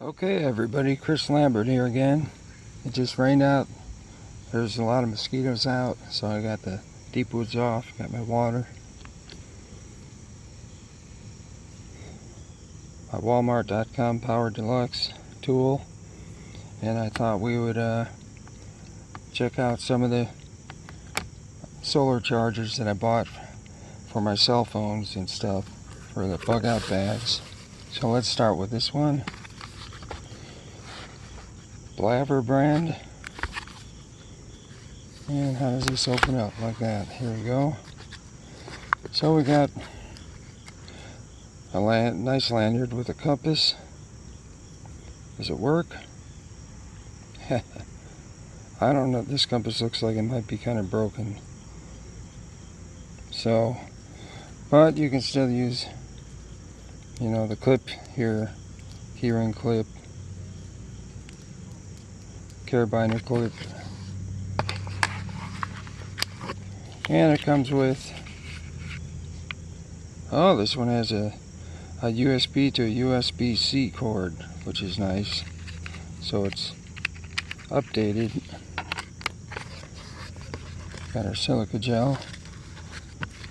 Okay everybody, Chris Lambert here again. It just rained out. There's a lot of mosquitoes out, so I got the deep woods off, got my water. My Walmart.com Power Deluxe tool. And I thought we would check out some of the solar chargers that I bought for my cell phones and stuff for the bug out bags. So let's start with this one. Blaver brand. And how does this open up? Like that. Here we go. So we got a nice lanyard with a compass. Does it work? I don't know. This compass looks like it might be kind of broken. So, but you can still use, you know, the clip here, keyring clip, carabiner clip, and it comes with, oh, this one has a USB to a USB-C cord, which is nice. So it's updated. Got our silica gel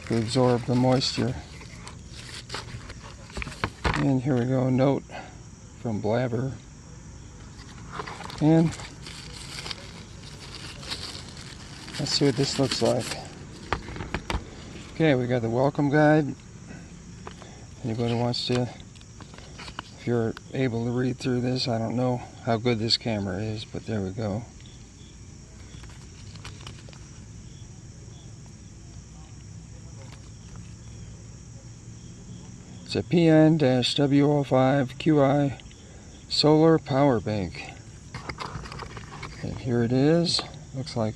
to absorb the moisture. And here we go, a note from Blaver. And let's see what this looks like. Okay, we got the welcome guide. Anybody wants to, if you're able to read through this, I don't know how good this camera is, but there we go. It's a PN-W05QI solar power bank. And here it is. Looks like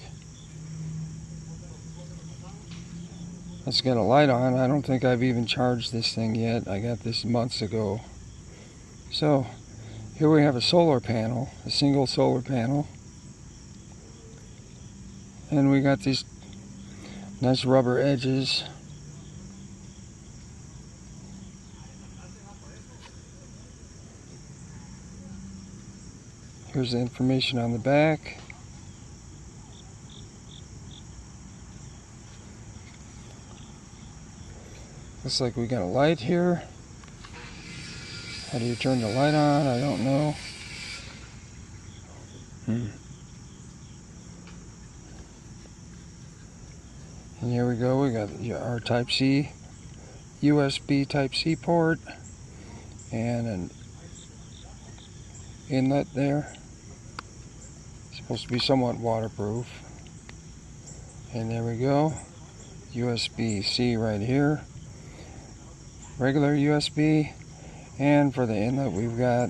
it's got a light on. I don't think I've even charged this thing yet. I got this months ago. So here we have a solar panel, a single solar panel. And we got these nice rubber edges. Here's the information on the back. Looks like we got a light here. How do you turn the light on? I don't know. And here we go. We got our Type-C, USB Type-C port, and an inlet there. Supposed to be somewhat waterproof. And there we go. USB-C right here. Regular USB. And for the inlet we've got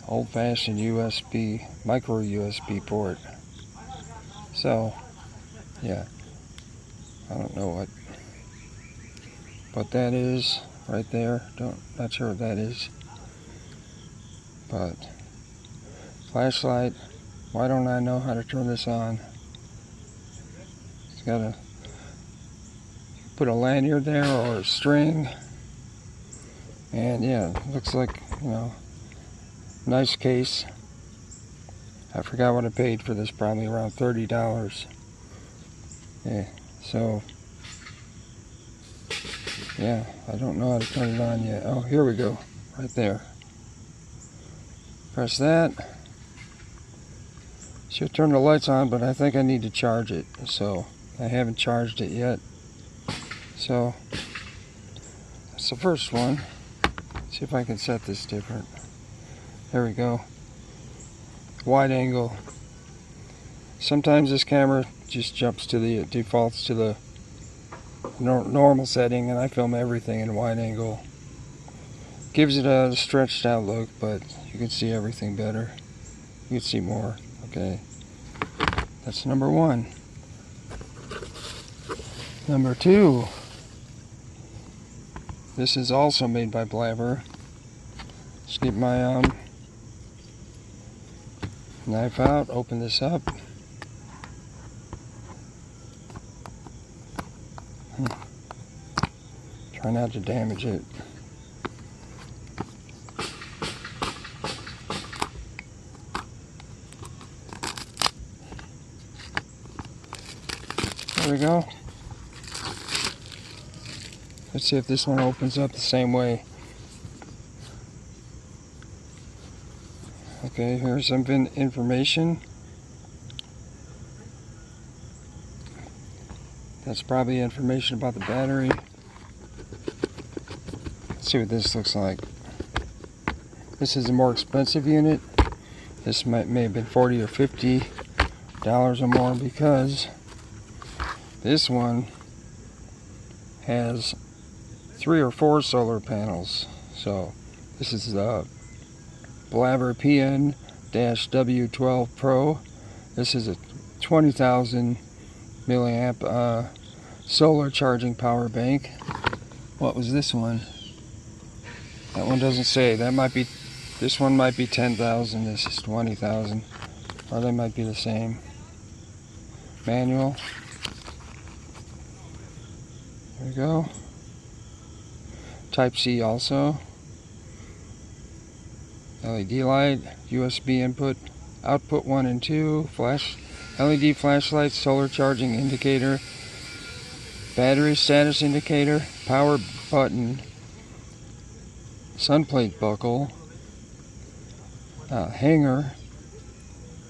old-fashioned USB, micro USB port. So, yeah. I don't know what that is right there. Not sure what that is. But flashlight. Why don't I know how to turn this on? It's got to put a lanyard there or a string. And yeah, looks like, you know, nice case. I forgot what I paid for this, probably around $30. Yeah, so yeah, I don't know how to turn it on yet. Oh, here we go, right there. Press that. Should turn the lights on, but I think I need to charge it, so I haven't charged it yet. So that's the first one. See if I can set this different. There we go. Wide angle. Sometimes this camera just jumps to the defaults to the normal setting, and I film everything in wide angle. Gives it a stretched out look, but you can see everything better. You can see more. Okay, that's number one. Number two. This is also made by Blaver. Just get my knife out, open this up. Try not to damage it. There we go. Let's see if this one opens up the same way. Okay, here's some information. That's probably information about the battery. Let's see what this looks like. This is a more expensive unit. This may have been $40 or $50 or more, because this one has 3 or 4 solar panels. So this is the Blabber PN-W12 Pro. This is a 20,000 milliamp solar charging power bank. What was this one? That one doesn't say. That might be, this one might be 10,000. This is 20,000, or they might be the same. Manual. There we go. Type C also. LED light, USB input, output 1 and 2, flash, LED flashlight, solar charging indicator, battery status indicator, power button, sun plate buckle, hanger,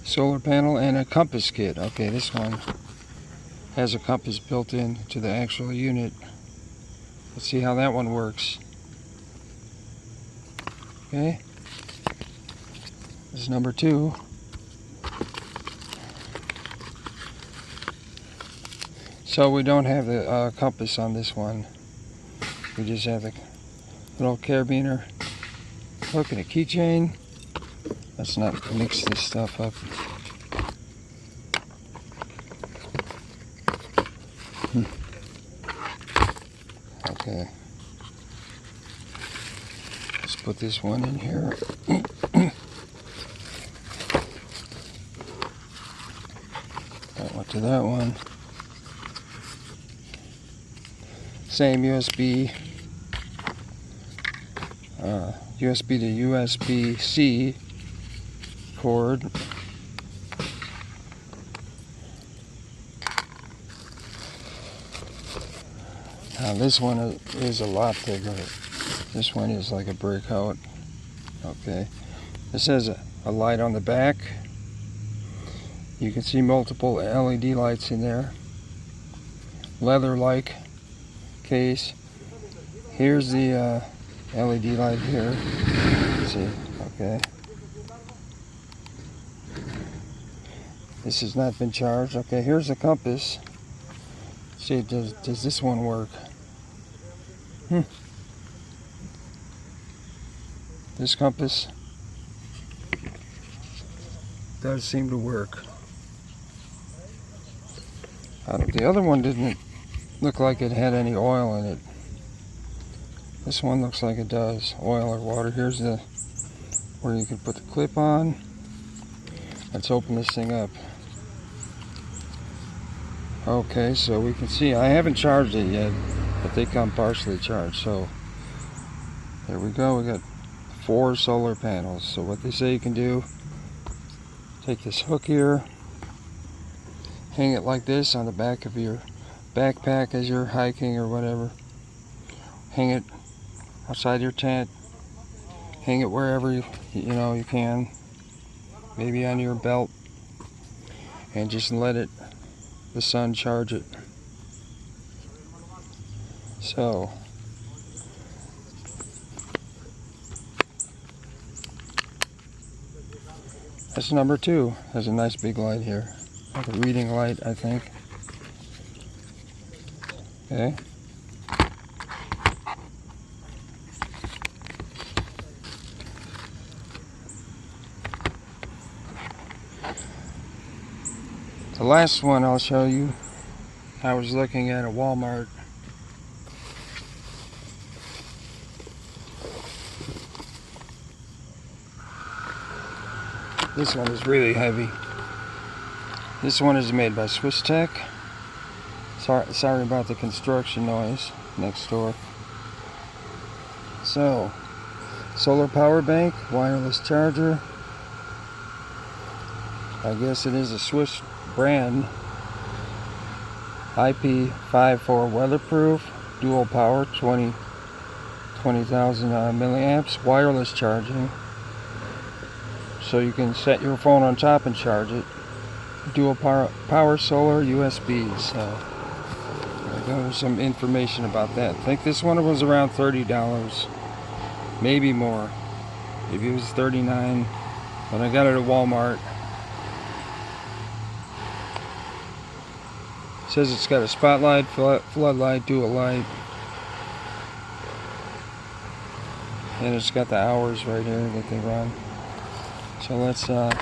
solar panel, and a compass kit. Okay, this one has a compass built in to the actual unit. Let's see how that one works. Okay. This is number 2. So we don't have the compass on this one. We just have the little carabiner hook and a keychain. Let's not mix this stuff up. Okay. Let's put this one in here. That went to that one. Same USB. USB to USB-C cord. Now this one is a lot bigger. This one is like a brick out. Okay. This has a light on the back. You can see multiple LED lights in there. Leather-like case. Here's the LED light here. Let's see. Okay. This has not been charged. Okay, here's the compass. Let's see, does this one work? This compass does seem to work. The other one didn't look like it had any oil in it. This one looks like it does. Oil or water. Here's the where you can put the clip on. Let's open this thing up. Okay, so we can see I haven't charged it yet, but they come partially charged. So there we go. We got 4 solar panels. So what they say you can do, take this hook here, hang it like this on the back of your backpack as you're hiking or whatever. Hang it outside your tent. Hang it wherever you can. Maybe on your belt. And just let the sun charge it. So that's number 2. Has a nice big light here. Like a reading light, I think. Okay. The last one I'll show you, I was looking at a Walmart. This one is really heavy. This one is made by Swiss Tech. Sorry about the construction noise next door. So, solar power bank, wireless charger. I guess it is a Swiss brand. IP54 weatherproof, dual power, 20,000 milliamps, wireless charging. So you can set your phone on top and charge it. Dual power solar USB. So there's some information about that. I think this one was around $30, maybe more. Maybe it was $39, but I got it at Walmart. It says it's got a spotlight, floodlight, dual light, and it's got the hours right here that they run. So let's oh,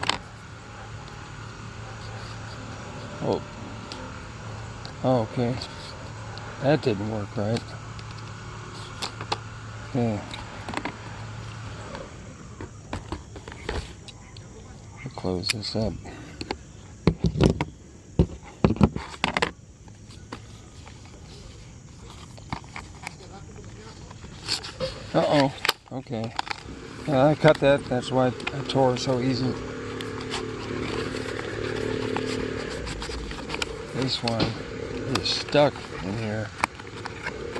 okay, that didn't work right. Okay, I'll close this up. Uh-oh, okay. I cut that, that's why I tore so easy. This one is stuck in here.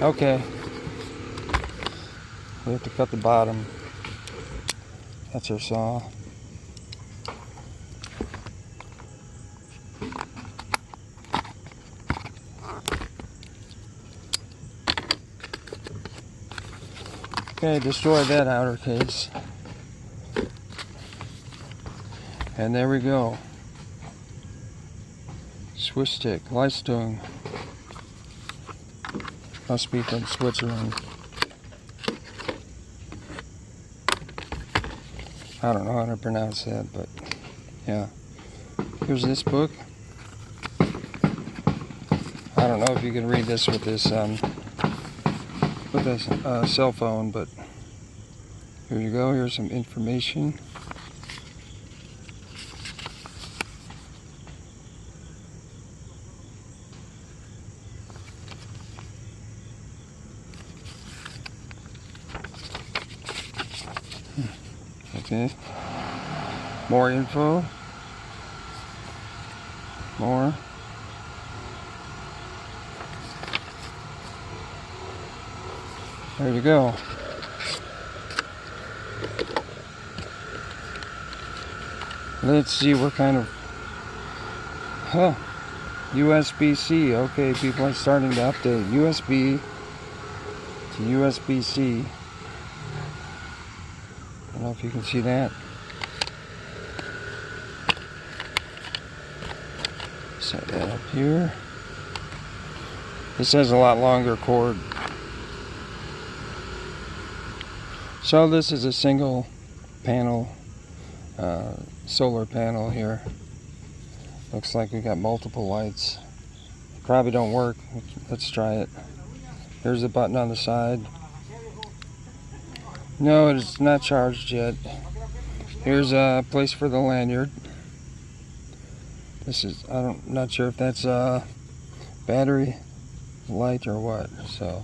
Okay. We have to cut the bottom. That's our saw. Okay, destroy that outer case. And there we go. Swiss stick, Leistung. Must be from Switzerland. I don't know how to pronounce that, but yeah. Here's this book. I don't know if you can read this with this cell phone, but here you go. Here's some information. Okay. More info. More. There you go. Let's see what kind of... USB-C. Okay, people are starting to update. USB to USB-C. I don't know if you can see that. Set that up here. This has a lot longer cord. So this is a single panel, solar panel here. Looks like we got multiple lights. Probably don't work. Let's try it. Here's the button on the side. No, it's not charged yet. Here's a place for the lanyard. This is, not sure if that's a battery light or what. So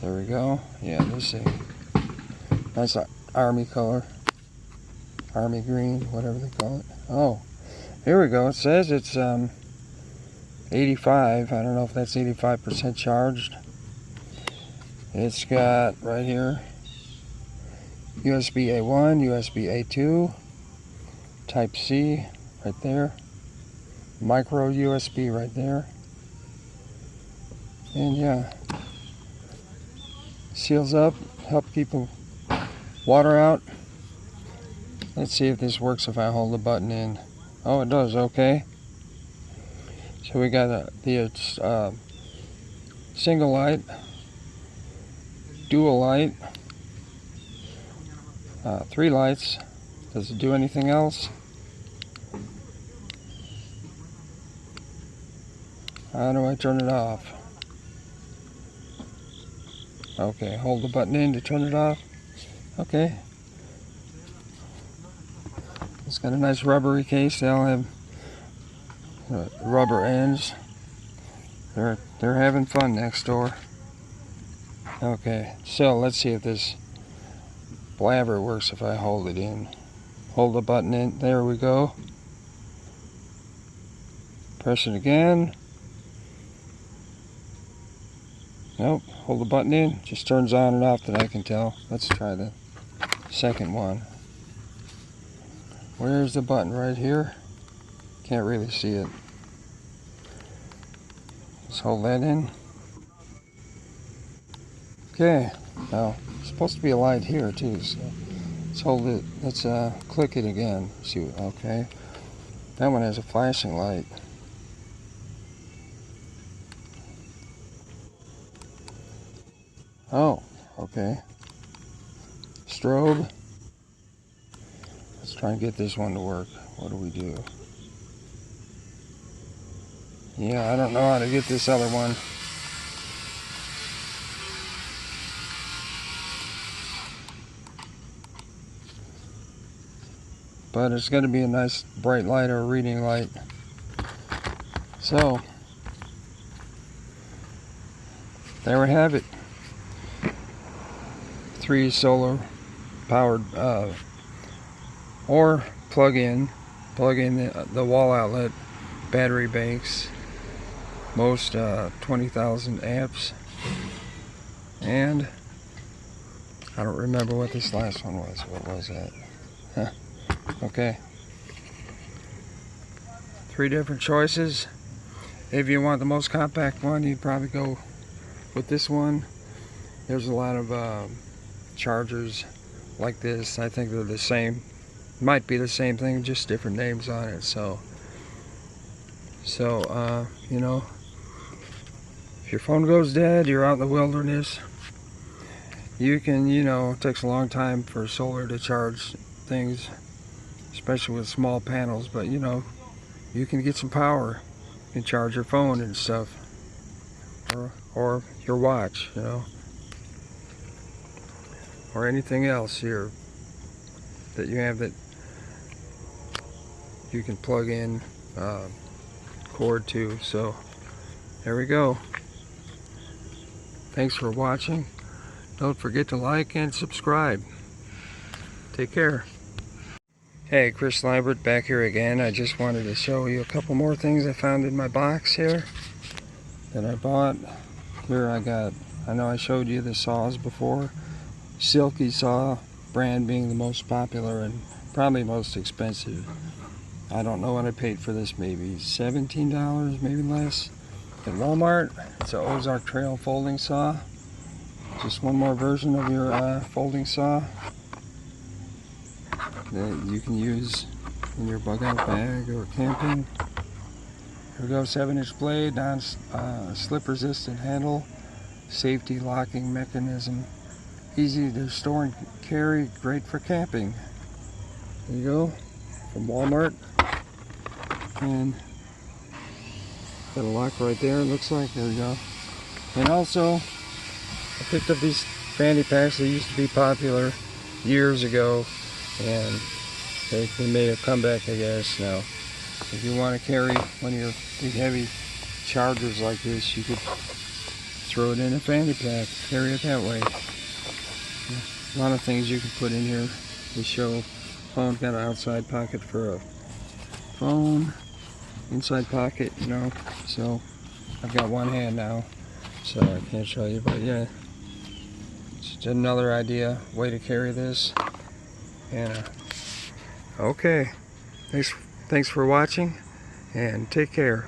there we go. Yeah, this thing. Nice army color. Army green, whatever they call it. Oh, here we go. It says it's 85. I don't know if that's 85% charged. It's got right here USB A1, USB A2, Type C right there, micro USB right there, and yeah, seals up, help keep the water out. Let's see if this works if I hold the button in. Oh, it does. Okay. So we got the single light, dual light, 3 lights. Does it do anything else? How do I turn it off? Okay, hold the button in to turn it off. Okay. It's got a nice rubbery case. They all have rubber ends. They're having fun next door. Okay, so let's see if this blabber works if I hold it in. Hold the button in. There we go. Press it again. Nope, hold the button in, just turns on and off that I can tell. Let's try the second one. Where's the button? Right here? Can't really see it. Let's hold that in. Okay, now it's supposed to be a light here too, so let's hold it, let's click it again. See what, okay. That one has a flashing light. Oh, okay. Strobe. Let's try and get this one to work. What do we do? Yeah, I don't know how to get this other one. But it's going to be a nice bright light or a reading light. So, there we have it. 3 solar powered or plug in the wall outlet battery banks, most 20,000 amps, and I don't remember what this last one was. What was that? Huh. Okay, 3 different choices. If you want the most compact one, you'd probably go with this one. There's a lot of chargers like this. I think they're the same, might be the same thing, just different names on it. So you know, if your phone goes dead, you're out in the wilderness, you can, you know, it takes a long time for solar to charge things, especially with small panels, but you know, you can get some power. You can charge your phone and stuff, or your watch, you know, or anything else here that you have that you can plug in cord to. So there we go. Thanks for watching. Don't forget to like and subscribe. Take care. Hey, Chris Lambert back here again. I just wanted to show you a couple more things I found in my box here that I bought. Here I know I showed you the saws before. Silky saw brand being the most popular and probably most expensive. I don't know what I paid for this, maybe $17, maybe less, at Walmart. It's an Ozark Trail folding saw. Just one more version of your folding saw that you can use in your bug out bag or camping. Here we go, 7-inch blade, slip resistant handle, safety locking mechanism, easy to store and carry, great for camping. There you go, from Walmart. And got a lock right there, it looks like. There we go. And also, I picked up these Fanny Packs. They used to be popular years ago, and they made a comeback, I guess. Now, if you want to carry one of your big heavy chargers like this, you could throw it in a Fanny Pack, carry it that way. A lot of things you can put in here. They show phone, got an outside pocket for a phone, inside pocket, you know. So I've got one hand now, so I can't show you, but yeah, just another way to carry this. And okay, thanks for watching, and take care.